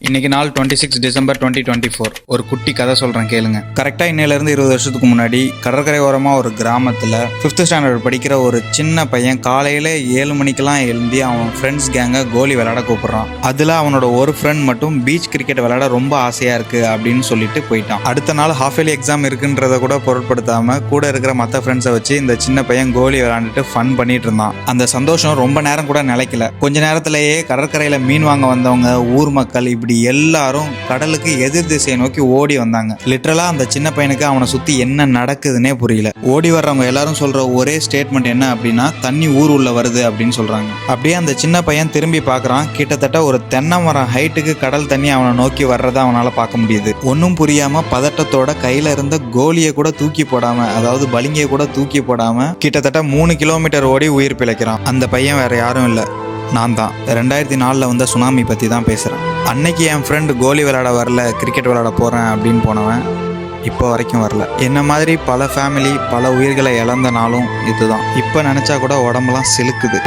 இன்னைக்கு நாள் 26 டிசம்பர் 2024. ஒரு குட்டி கதை சொல்கிறேன் கேளுங்க. கரெக்டாக இன்னையிலேருந்து 20 வருஷத்துக்கு முன்னாடி கடற்கரை ஓரமாக ஒரு கிராமத்தில் 5th ஸ்டாண்டர்ட் படிக்கிற ஒரு சின்ன பையன் காலையில் 7 மணிக்கெல்லாம் எழுந்தி அவன் ஃப்ரெண்ட்ஸ் கேங்கை கோலி விளையாட கூப்பிட்றான். அதில் அவனோட ஒரு ஃப்ரெண்ட் மட்டும் பீச் கிரிக்கெட் விளையாட ரொம்ப ஆசையாக இருக்குது அப்படின்னு சொல்லிட்டு போயிட்டான். அடுத்த நாள் ஹாஃப் இயர்லி எக்ஸாம் இருக்குன்றத கூட பொருட்படுத்தாமல் கூட இருக்கிற மற்ற ஃப்ரெண்ட்ஸை வச்சு இந்த சின்ன பையன் கோலி விளையாண்டுட்டு ஃபன் பண்ணிட்டு இருந்தான். அந்த சந்தோஷம் ரொம்ப நேரம் கூட நிலைக்கல. கொஞ்ச நேரத்திலேயே கடற்கரையில் மீன் வாங்க வந்தவங்க, ஊர் மக்கள், இப்படி எல்லாரும் கடலுக்கு எதிர் திசையை நோக்கி ஓடி வந்தாங்க. லிட்டரலா அந்த சின்ன பையனுக்கு அவனை சுத்தி என்ன நடக்குதுன்னே புரியல. ஓடி வர்றவங்க எல்லாரும் சொல்ற ஒரே ஸ்டேட்மெண்ட் என்ன அப்படின்னா, தண்ணி ஊர் உள்ள வருது அப்படின்னு சொல்றாங்க. அப்படியே அந்த சின்ன பையன் திரும்பி பார்க்கறான். கிட்டத்தட்ட ஒரு தென்னை மரம் ஹைட்டுக்கு கடல் தண்ணி அவனை நோக்கி வர்றதை அவனால பார்க்க முடியுது. ஒன்னும் புரியாம பதட்டத்தோட கையில இருந்த கோலியை கூட தூக்கி போடாம, அதாவது பலிங்கியை கூட தூக்கி போடாம கிட்டத்தட்ட 3 கிலோமீட்டர் ஓடி உயிர் பிழைக்கிறான். அந்த பையன் வேற யாரும் இல்லை, நான் தான். 2004 வந்த சுனாமி பற்றி தான் பேசுகிறேன். அன்னைக்கு என் ஃப்ரெண்டு கோலி விளையாட வரல, கிரிக்கெட் விளையாட போகிறேன் அப்படின்னு போனவன் இப்போ வரைக்கும் வரல. என்ன மாதிரி பல ஃபேமிலி, பல உயிர்களை இழந்த நாளும் இதுதான். இப்போ நினச்சா கூட உடம்பெல்லாம் சிலுக்குது.